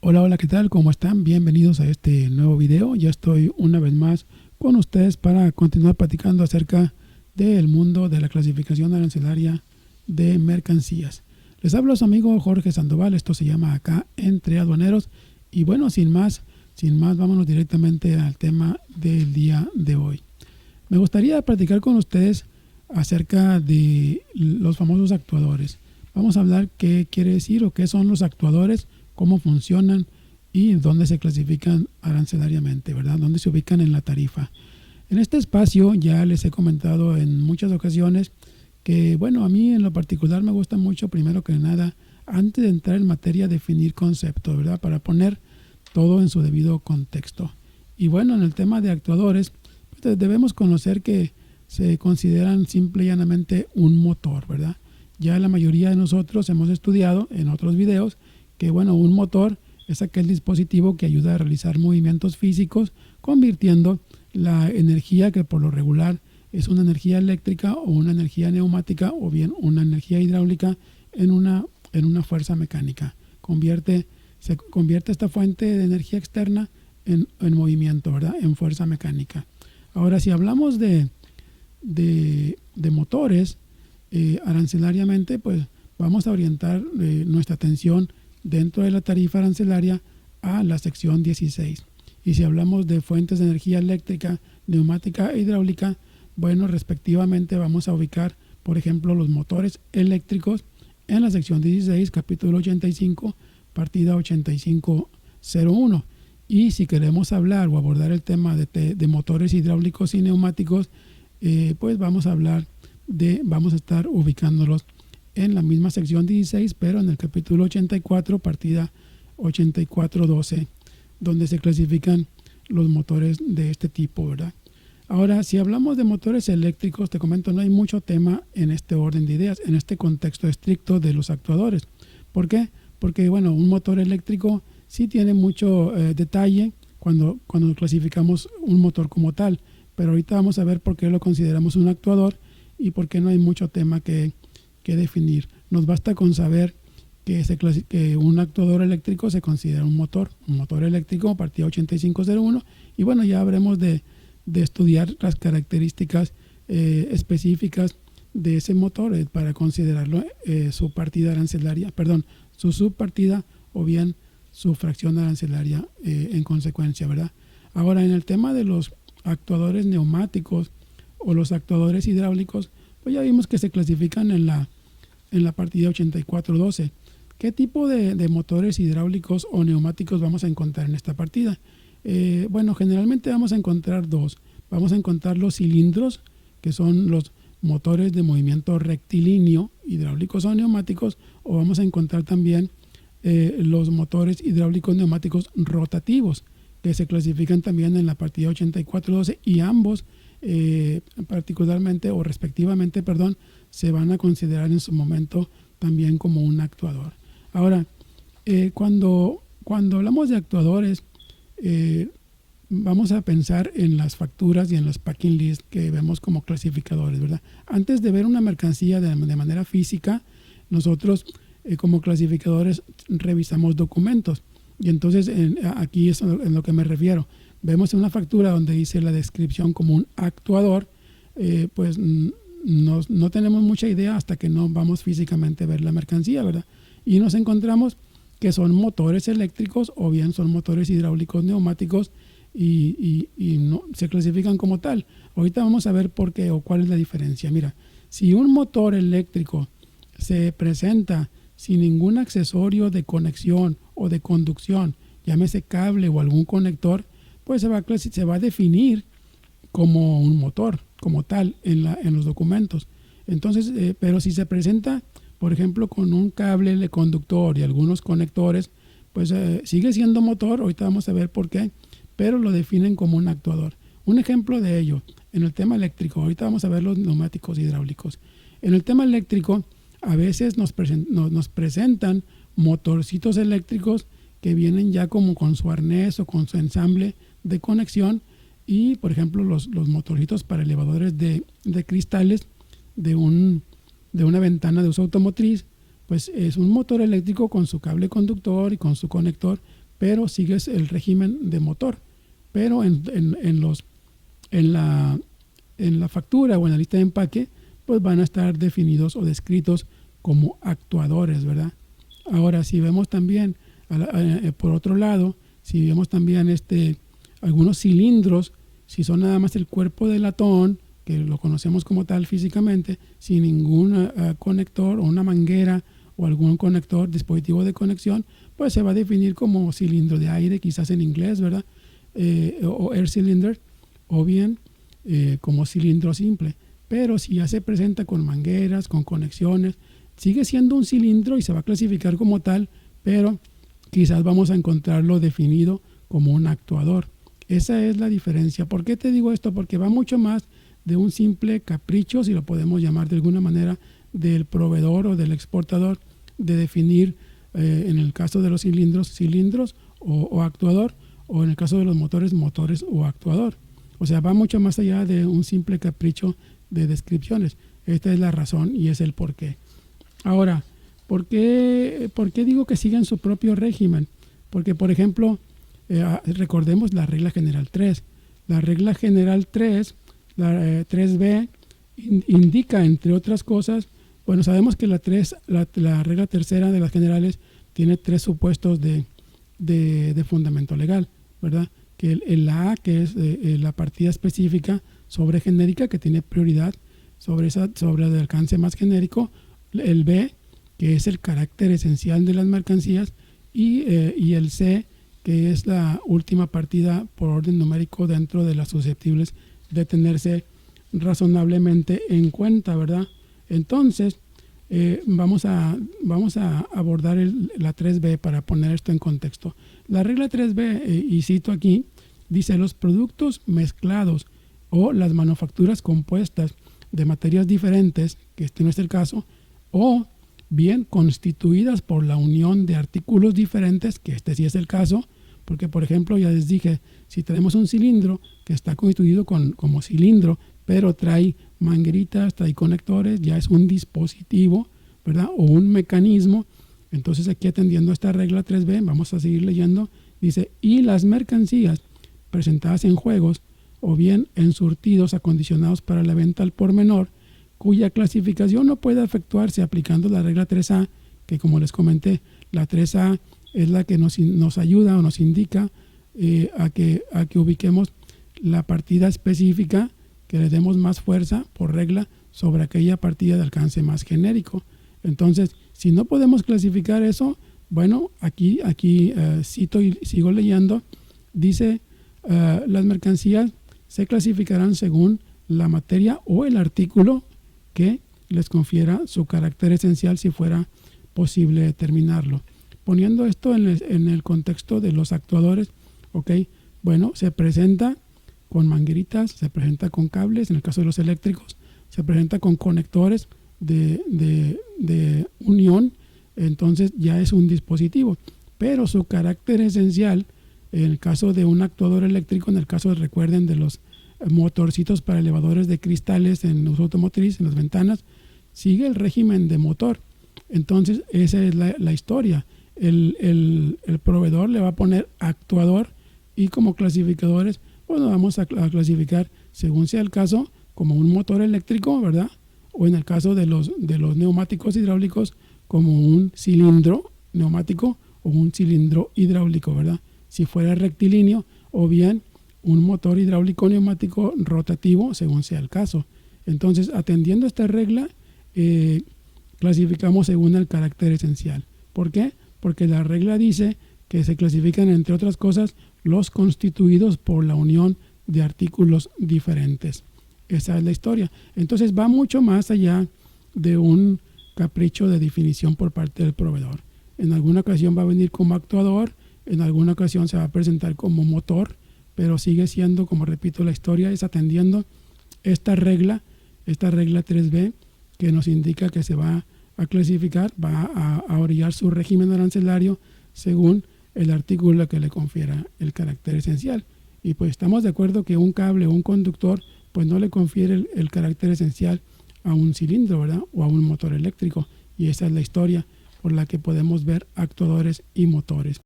Hola, hola, ¿qué tal? ¿Cómo están? Bienvenidos a este nuevo video. Ya estoy una vez más con ustedes para continuar platicando acerca del mundo de la clasificación arancelaria de mercancías. Les habla su amigo Jorge Sandoval, esto se llama acá Entre Aduaneros. Y bueno, sin más, vámonos directamente al tema del día de hoy. Me gustaría platicar con ustedes acerca de los famosos actuadores. Vamos a hablar qué quiere decir o qué son los actuadores, cómo funcionan y dónde se clasifican arancelariamente, ¿verdad? Dónde se ubican en la tarifa. En este espacio ya les he comentado en muchas ocasiones que, bueno, a mí en lo particular me gusta mucho, primero que nada, antes de entrar en materia, definir conceptos, ¿verdad? Para poner todo en su debido contexto. Y bueno, en el tema de actuadores, pues debemos conocer que se consideran simple y llanamente un motor, ¿verdad? Ya la mayoría de nosotros hemos estudiado en otros videos que, bueno, un motor es aquel dispositivo que ayuda a realizar movimientos físicos, convirtiendo la energía, que por lo regular es una energía eléctrica o una energía neumática o bien una energía hidráulica, en una fuerza mecánica. Se convierte esta fuente de energía externa en movimiento, ¿verdad? En fuerza mecánica. Ahora, si hablamos de motores, arancelariamente, pues vamos a orientar nuestra atención dentro de la tarifa arancelaria a la sección 16. Y si hablamos de fuentes de energía eléctrica, neumática e hidráulica, bueno, respectivamente vamos a ubicar, por ejemplo, los motores eléctricos en la sección 16, capítulo 85, partida 8501. Y si queremos hablar o abordar el tema de motores hidráulicos y neumáticos, pues vamos a estar ubicándolos en la misma sección 16, pero en el capítulo 84, partida 8412, donde se clasifican los motores de este tipo, ¿verdad? Ahora, si hablamos de motores eléctricos, te comento, no hay mucho tema en este orden de ideas, en este contexto estricto de los actuadores. ¿Por qué? Porque, bueno, un motor eléctrico sí tiene mucho detalle cuando clasificamos un motor como tal, pero ahorita vamos a ver por qué lo consideramos un actuador y por qué no hay mucho tema que definir. Nos basta con saber que un actuador eléctrico se considera un motor eléctrico, partida 8501, y bueno, ya habremos de estudiar las características específicas de ese motor para considerarlo su partida arancelaria, su subpartida o bien su fracción arancelaria en consecuencia, ¿verdad? Ahora, en el tema de los actuadores neumáticos o los actuadores hidráulicos, pues ya vimos que se clasifican en la partida 8412. ¿Qué tipo de motores hidráulicos o neumáticos vamos a encontrar en esta partida? Bueno, generalmente vamos a encontrar dos. Vamos a encontrar los cilindros, que son los motores de movimiento rectilíneo, hidráulicos o neumáticos, o vamos a encontrar también los motores hidráulicos neumáticos rotativos, que se clasifican también en la partida 8412, y ambos particularmente o respectivamente, se van a considerar en su momento también como un actuador. Ahora, cuando hablamos de actuadores, vamos a pensar en las facturas y en los packing lists que vemos como clasificadores, ¿verdad? Antes de ver una mercancía de manera física, nosotros como clasificadores revisamos documentos. Y entonces aquí es en lo que me refiero. Vemos en una factura donde dice la descripción como un actuador, pues no tenemos mucha idea hasta que no vamos físicamente a ver la mercancía, ¿verdad? Y nos encontramos que son motores eléctricos o bien son motores hidráulicos neumáticos y no se clasifican como tal. Ahorita vamos a ver por qué o cuál es la diferencia. Mira, si un motor eléctrico se presenta sin ningún accesorio de conexión o de conducción, llámese cable o algún conector, pues se va a definir como un motor, como tal, en los documentos. Entonces, pero si se presenta, por ejemplo, con un cable de conductor y algunos conectores, pues sigue siendo motor. Ahorita vamos a ver por qué, pero lo definen como un actuador. Un ejemplo de ello, en el tema eléctrico, ahorita vamos a ver los neumáticos hidráulicos. En el tema eléctrico, a veces nos presentan motorcitos eléctricos que vienen ya como con su arnés o con su ensamble de conexión, y por ejemplo los motorcitos para elevadores de cristales de una ventana de uso automotriz, pues es un motor eléctrico con su cable conductor y con su conector, pero sigues el régimen de motor. Pero en la factura o en la lista de empaque, pues van a estar definidos o descritos como actuadores, ¿verdad? Ahora, si vemos también, por otro lado, si vemos también algunos cilindros, si son nada más el cuerpo de latón, que lo conocemos como tal físicamente, sin ningún conector o una manguera o algún conector, dispositivo de conexión, pues se va a definir como cilindro de aire, quizás en inglés, ¿verdad? O air cylinder, o bien como cilindro simple. Pero si ya se presenta con mangueras, con conexiones, sigue siendo un cilindro y se va a clasificar como tal, pero quizás vamos a encontrarlo definido como un actuador. Esa es la diferencia. ¿Por qué te digo esto? Porque va mucho más de un simple capricho, si lo podemos llamar de alguna manera, del proveedor o del exportador, de definir, en el caso de los cilindros o actuador, o en el caso de los motores o actuador. O sea, va mucho más allá de un simple capricho de descripciones. Esta es la razón y es el porqué. Ahora, ¿por qué digo que sigan su propio régimen? Porque, por ejemplo, recordemos la regla general 3. La regla general 3, la 3b, indica, entre otras cosas, bueno, sabemos que la regla tercera de las generales tiene 3 supuestos de fundamento legal, ¿verdad? Que la A, que es la partida específica sobre genérica, que tiene prioridad sobre el de alcance más genérico, el B, que es el carácter esencial de las mercancías, y el C, que es la última partida por orden numérico dentro de las susceptibles de tenerse razonablemente en cuenta, ¿verdad? Entonces, vamos a abordar la 3B para poner esto en contexto. La regla 3B, y cito aquí, dice: los productos mezclados o las manufacturas compuestas de materias diferentes, que este no es el caso, o bien constituidas por la unión de artículos diferentes, que este sí es el caso, porque, por ejemplo, ya les dije, si tenemos un cilindro que está constituido como cilindro, pero trae mangueritas, trae conectores, ya es un dispositivo, ¿verdad? O un mecanismo. Entonces, aquí, atendiendo a esta regla 3B, vamos a seguir leyendo. Dice: y las mercancías presentadas en juegos o bien en surtidos acondicionados para la venta al por menor, cuya clasificación no puede efectuarse aplicando la regla 3A, que, como les comenté, la 3A es la que nos ayuda o nos indica a que ubiquemos la partida específica, que le demos más fuerza por regla sobre aquella partida de alcance más genérico. Entonces, si no podemos clasificar eso, bueno, aquí cito y sigo leyendo, dice: las mercancías se clasificarán según la materia o el artículo que les confiera su carácter esencial, si fuera posible determinarlo. Poniendo esto en el contexto de los actuadores, ¿ok? Bueno, se presenta con mangueritas, se presenta con cables, en el caso de los eléctricos, se presenta con conectores de unión, entonces ya es un dispositivo. Pero su carácter esencial, en el caso de un actuador eléctrico, en el caso, recuerden, de los motorcitos para elevadores de cristales en uso automotriz, en las ventanas, sigue el régimen de motor. Entonces, esa es la historia. El proveedor le va a poner actuador, y como clasificadores, bueno, vamos a clasificar, según sea el caso, como un motor eléctrico, ¿verdad? O en el caso de los neumáticos hidráulicos, como un cilindro neumático o un cilindro hidráulico, ¿verdad? Si fuera rectilíneo, o bien un motor hidráulico neumático rotativo, según sea el caso. Entonces, atendiendo esta regla, clasificamos según el carácter esencial. ¿Por qué? Porque la regla dice que se clasifican, entre otras cosas, los constituidos por la unión de artículos diferentes. Esa es la historia. Entonces, va mucho más allá de un capricho de definición por parte del proveedor. En alguna ocasión va a venir como actuador, en alguna ocasión se va a presentar como motor, pero sigue siendo, como repito, la historia es atendiendo esta regla 3B, que nos indica que se va a clasificar, va a orillar su régimen arancelario según el artículo que le confiera el carácter esencial. Y pues estamos de acuerdo que un cable o un conductor pues no le confiere el carácter esencial a un cilindro, ¿verdad? O a un motor eléctrico. Y esa es la historia por la que podemos ver actuadores y motores.